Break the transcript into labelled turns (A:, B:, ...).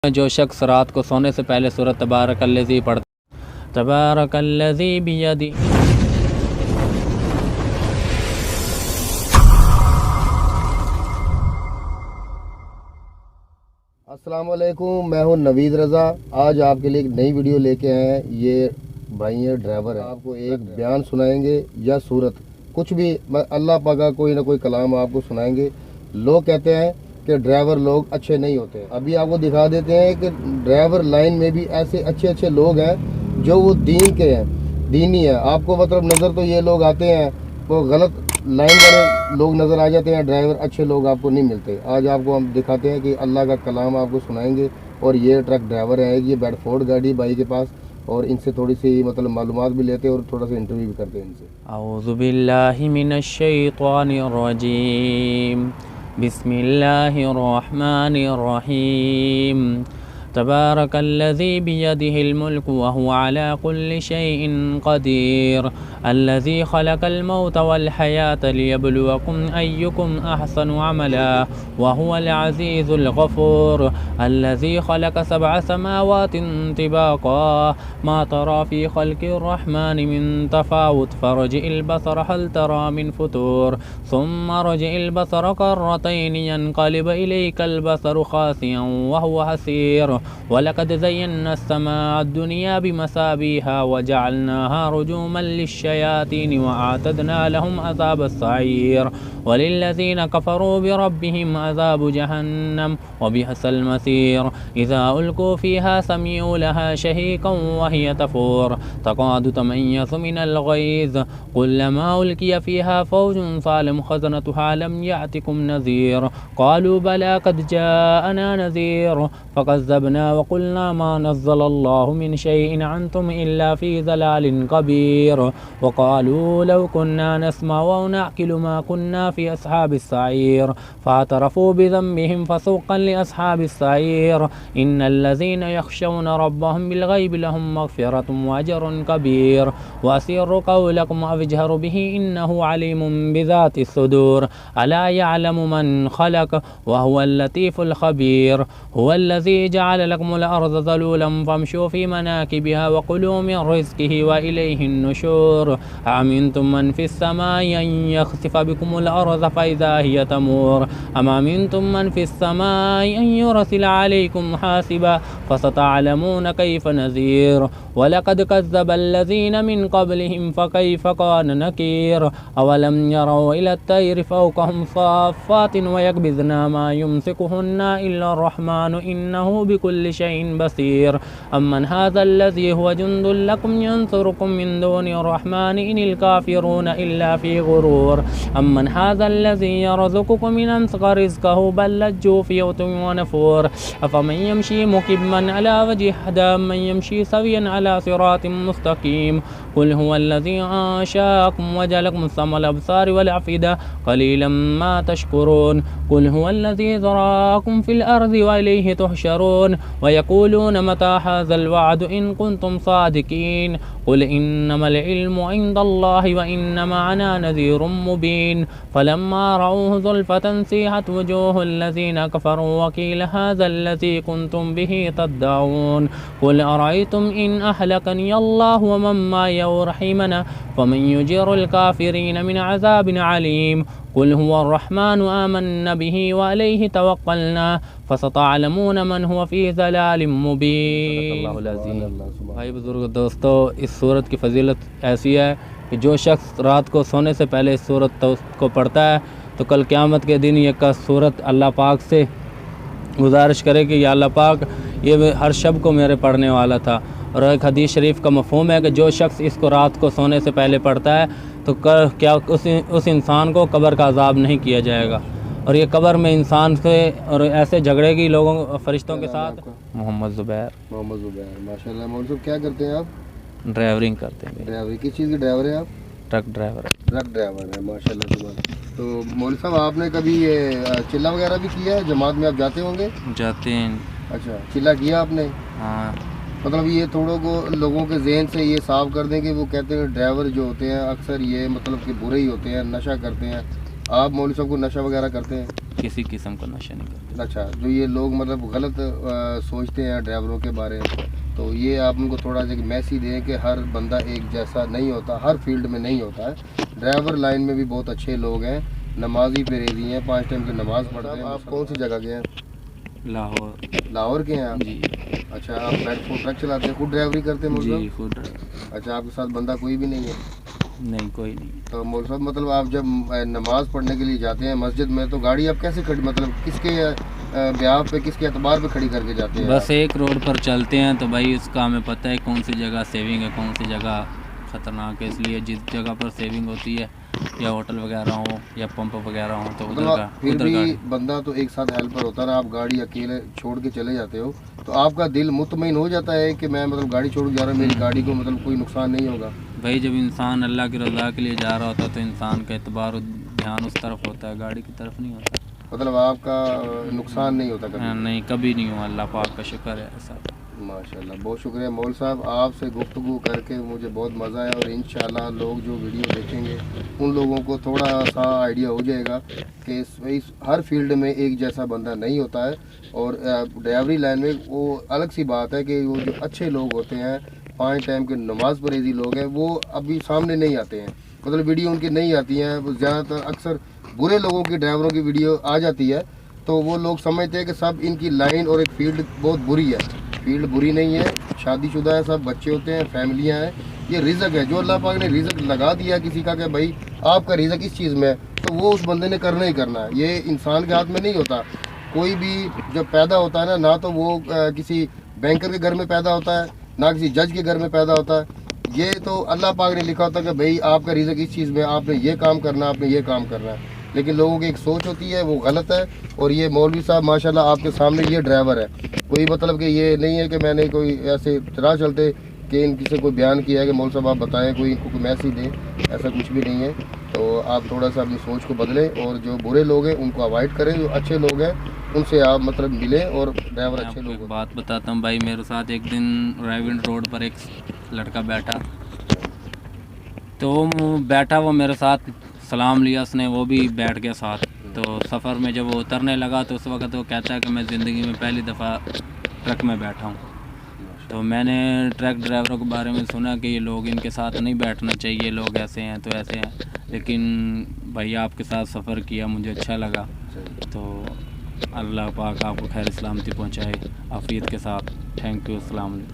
A: जो शख्स रात को सोने से पहले सूरत तबारकल्लज़ी पढ़ता, तबारकल्लज़ी बियदी।
B: अस्सलाम वालेकुम, मैं हूं नवीद रज़ा। आज आपके लिए एक नई वीडियो लेके आए हैं। ये भाई ये ड्राइवर है, आपको एक बयान सुनाएंगे या सूरत कुछ भी, अल्लाह पाक का कोई ना कोई कलाम आपको सुनाएंगे। लोग कहते हैं कि ड्राइवर लोग अच्छे नहीं होते। अभी आपको दिखा देते हैं कि ड्राइवर लाइन में भी ऐसे अच्छे अच्छे लोग हैं जो वो दीन के हैं, दीनी है। आपको मतलब नज़र तो ये लोग आते हैं, वो गलत लाइन वाले लोग नज़र आ जाते हैं, ड्राइवर अच्छे लोग आपको नहीं मिलते। आज आपको हम दिखाते हैं कि अल्लाह का कलाम आपको सुनाएंगे। और ये ट्रक ड्राइवर है, ये बेडफोर्ड गाड़ी भाई के पास, और इनसे थोड़ी सी मतलब मालूमात भी लेते हैं और थोड़ा सा इंटरव्यू भी करते हैं इनसे।
A: औज़ु बिल्लाहि मिनश शैतानिर रजीम, बिस्मिल्लाहिर रहमानिर रहीम। तबारकल्लज़ी बियदिहिल मुल्कु व हुवा अला कुल्लि शैइन क़दीर, अल्लज़ी खलक़ल मौता वल हयाता लियब्लुवकुम अय्युकुम अहसनु अमला व हुवल अज़ीज़ुल गफ़ूर, अल्लज़ी खलक़ सबअ समावातिन तिबाक़ा मा तरा फ़ी ख़ल्क़िर रहमानि मिन तफ़ावुत फ़रजि'ल बसर हल तरा मिन फ़ुतूर, सुम्मा रजि'ल बसर कर्रतैनि यनक़लिब इलैकल बसरु ख़ासिअन व हुवा हसीर, वलक़द ज़य्यन्ना अस्समाअ दुनिया बिमसाबीहा व जअलनाहा रुजूमन लिश्शयातीन व अअतदना लहुम अज़ाबस सईर, वलिल्लज़ीना कफ़रू बिरब्बिहिम अज़ाबु जहन्नम व बिअसल मसीर। इज़ा उल्क़ू फ़ीहा समिअू लहा शहीक़न व हिय तफ़ूर, तकादु तमय्यज़ु मिनल ग़ैज़, कुल्लमा उल्क़िय फ़ीहा फ़ौजुन क़ाला ख़ज़नतुहा लम यअतिकुम नज़ीर, क़ालू बला क़द जाअना नज़ीर, फ़कज़्ज़बना व क़ुलना मा नज़्ज़लल्लाहु मिन शैइन अंतुम इल्ला फ़ी ज़लालिन कबीर, व क़ालू लौ कुन्ना नस्मअु व नअक़िलु मा कुन्ना फ़ी अस्हाबिस सईर, फ़अतरफ़ू बिज़ंबिहिम फ़सुक़्क़न लिअस्हाबिस सईर, इन्नल्लज़ीना यख़शौना रब्बहुम बिलग़ैबि लहुम मग़फ़िरतुन व अज्रुन कबीर, व अस्सिर्रू क़ौलकुम अव इजहरू बिही इन्नहु अलीमुन बिज़ातिस सुदूर, अला यअलमु मन ख़लक़ व हुवल लतीफ़ुल ख़बीर, हुवल्लज़ी जअल लकुमुल अर्ज़ ज़लूलन फ़म्शू फ़ी मनाकिबिहा व कुलू मिन रिज़्क़िही व इलैहिन नुशूर, अअमिनतुम मन फ़िस समाइ अन यख़सिफ़ बिकुमुल अर्ज़ फ़इज़ा हिय तमूर, अम अमिनतुम मन फ़िस समाइ अन युरसिल अलैकुम हासिबा, फ़सतअलमून कैफ़ नज़ीर, वलक़द कज़्ज़बल्लज़ीन मिन क़ब्लिहिम फ़कैफ़ कान नकीर, अवलम यरौ इलत तैरि फ़ौक़हुम साफ़्फ़ातिन व यक़बिज़ना मा युमसिकुहुन्ना इल्ला अर्रहमानु इन्नहु बिकुल्लि शैइन बसीर, अम्मन हाज़ल्लज़ी हुवा जुन्दुल लकुम यंसुरुकुम मिन दूनिर रहमानि इनिल काफ़िरूना इल्ला फ़ी ग़ुरूर, अम्मन हाज़ल्लज़ी यरज़ुकुकुम मिन अनफ़क़ि रिज़्क़हु बल लज्जू फ़ी उतुव्विन व नफ़ूर, अफ़मन यमशी मुकिब्बन अला वजहिहि अहदा अम्मन यमशी सविय्यन अला सिरातिन मुस्तक़ीम, क़ुल हुवल्लज़ी अंशअकुम व जअलकुम अस्समअ वल अब्सार वल अफ़इदा क़लीलन मा तशकुरून, क़ुल हुवल्लज़ी ज़रअकुम फ़िल अर्ज़ि व इलैहि तुहशरून, व यक़ूलून मता हाज़ल वअदु इन कुन्तुम सादिक़ीन, क़ुल इन्नमल इल्मु इंदल्लाहि व इन्नमा अना नज़ीरुम मुबीन, फ़लम्मा रअऊहु ज़ुल्फ़तन सीहत वुजूहुल्लज़ीना कफ़रू व क़ील हाज़ल्लज़ी कुन्तुम बिही तद्दऊन, क़ुल अरअय्तुम इन अहलकनी अल्लाहु व मन माइय व रहिमना फ़मन युजीरुल काफ़िरीन मिन अज़ाबिन अलीम, क़ुल हुवर्रहमानु आमन्ना बिही व अलैहि तवक्कलना फ़सतअलमून मन हुवा फ़ी ज़लालिम मुबीन। भाई बुज़ुर्ग दोस्तों, इस सूरत की फ़जीलत ऐसी है कि जो शख्स रात को सोने से पहले इस सूरत को पढ़ता है तो कल क़यामत के दिन ये का सूरत अल्लाह पाक से गुजारिश करे कि या अल्लाह पाक ये हर शब को मेरे पढ़ने वाला था। और एक हदीस शरीफ का मफ़हूम है कि जो शख्स इसको रात को सोने से पहले पढ़ता है तो क्या उस इंसान को कब्र का अज़ाब नहीं किया जाएगा। और ये कब्र में इंसान से और ऐसे झगड़ेगी लोगों फरिश्तों के साथ। मोहम्मद ज़ुबैर।
B: माशाल्लाह। मौलवी साहब क्या करते हैं आप?
A: ड्राइवरिंग करते हैं।
B: ड्राइवरी किस चीज़ के ड्राइवर हैं आप?
A: Truck driver.
B: ट्रक ड्राइवर है, माशाल्लाह। तो मौलवी साहब आपने कभी ये चिल्ला वगैरह भी किया है? जमात में आप जाते होंगे?
A: जाते हैं।
B: अच्छा, चिल्ला किया आपने?
A: हाँ।
B: मतलब ये थोड़ों को लोगों के जहन से ये साफ कर दें कि वो कहते हैं ड्राइवर जो होते हैं अक्सर ये मतलब कि बुरे ही होते हैं, नशा करते हैं। आप मौलवी साहब को नशा वगैरह करते हैं?
A: किसी किस्म का नशा नहीं करते।
B: अच्छा, जो ये लोग मतलब गलत सोचते हैं ड्राइवरों के बारे में, तो ये आप उनको थोड़ा सा मैसेज दें कि हर बंदा एक जैसा नहीं होता, हर फील्ड में नहीं होता है। ड्राइवर लाइन में भी बहुत अच्छे लोग हैं, नमाजी परहेजी हैं, 5 टाइम की नमाज पढ़ते हैं। आप कौन सी जगह के हैं?
A: लाहौर।
B: लाहौर के हैं आप?
A: जी
B: अच्छा, आप बैकफुट ट्रक चलाते हैं, खुद ड्राइवरी करते हैं मौलवी
A: जी
B: साहब?
A: खुद ड्राइवर।
B: अच्छा, आपके साथ बंदा कोई भी नहीं है?
A: नहीं कोई नहीं।
B: तो मौलवी साहब मतलब आप जब नमाज पढ़ने के लिए जाते हैं मस्जिद में, तो गाड़ी आप कैसे खड़ी, मतलब किसके ब्याह पे, किसके एतबार पे खड़ी करके जाते हैं?
A: बस एक रोड पर चलते हैं तो भाई उसका हमें पता है कौन सी जगह सेविंग है, कौन सी जगह ख़तरनाक है, इसलिए जिस जगह पर सेविंग होती है या होटल वगैरह हो या पंप वगैरह हो तो उधर का
B: फिर
A: उधर
B: भी
A: गाड़ी।
B: बंदा तो एक साथ हेल्पर होता है ना, आप गाड़ी अकेले छोड़ के चले जाते हो तो आपका दिल मुतमईन हो जाता है कि मैं मतलब गाड़ी छोड़ के जा रहा हूँ, मेरी गाड़ी को मतलब कोई नुकसान नहीं होगा।
A: भाई जब इंसान अल्लाह की रज़ा के लिए जा रहा होता है तो इंसान का एतबार और ध्यान उस तरफ होता है, गाड़ी की तरफ नहीं होता।
B: मतलब आपका नुकसान नहीं होता कभी?
A: नहीं कभी नहीं हुआ, अल्लाह पाक का शुक्र है ऐसा।
B: माशाल्लाह, बहुत शुक्रिया मौल साहब, आपसे गुफ्तगू करके मुझे बहुत मज़ा आया। और इंशाल्लाह लोग जो वीडियो देखेंगे उन लोगों को थोड़ा सा आइडिया हो जाएगा कि इस हर फील्ड में एक जैसा बंदा नहीं होता है। और ड्राइवरी लाइन में वो अलग सी बात है कि वो जो अच्छे लोग होते हैं, 5 टाइम के नमाज परहेजी लोग हैं, वो अभी सामने नहीं आते हैं, मतलब वीडियो उनकी नहीं आती हैं। ज़्यादातर अक्सर बुरे लोगों की, ड्राइवरों की वीडियो आ जाती है तो वो लोग समझते हैं कि सब इनकी लाइन और एक फील्ड बहुत बुरी है। फील्ड बुरी नहीं है, शादीशुदा है, सब बच्चे होते हैं, फैमिलियां हैं, ये रिज़क है जो अल्लाह पाक ने रिज़क लगा दिया है किसी का कि भाई आपका रिज़क इस चीज़ में है, तो वो उस बंदे ने करना ही करना है। ये इंसान के हाथ में नहीं होता। कोई भी जब पैदा होता है ना तो वो किसी बैंकर के घर में पैदा होता है, ना किसी जज के घर में पैदा होता है। ये तो अल्लाह पाक ने लिखा होता है कि भाई आपका रिज़क इस चीज़ में, आपने ये काम करना, आपने ये काम करना है। लेकिन लोगों की एक सोच होती है वो गलत है। और ये मौलवी साहब माशाल्लाह आपके सामने ये ड्राइवर है, कोई मतलब कि ये नहीं है कि मैंने कोई ऐसे तरह चलते कि इनकी से कोई बयान किया है कि मौलवी साहब आप बताएं, कोई इनको कोई मैसेज दें, ऐसा कुछ भी नहीं है। तो आप थोड़ा सा अपनी सोच को बदलें और जो बुरे लोग हैं उनको अवॉइड करें, जो अच्छे लोग हैं उनसे आप मतलब मिलें और ड्राइवर अच्छे लोग।
A: एक बात बताता हूँ भाई, मेरे साथ एक दिन रायविंड रोड पर एक लड़का बैठा, तो वो बैठा, वो मेरे साथ सलाम लिया उसने, वो भी बैठ गया साथ। तो सफ़र में जब वो उतरने लगा तो उस वक़्त वो कहता है कि मैं ज़िंदगी में पहली दफ़ा ट्रक में बैठा हूँ। तो मैंने ट्रक ड्राइवरों के बारे में सुना कि ये लोग, इनके साथ नहीं बैठना चाहिए, लोग ऐसे हैं तो ऐसे हैं, लेकिन भाई आपके साथ सफ़र किया मुझे अच्छा लगा। तो अल्लाह पाक आपको खैर सलामती पहुँचाए आफ़ियत के साथ। थैंक यू, अस्सलाम वालेकुम।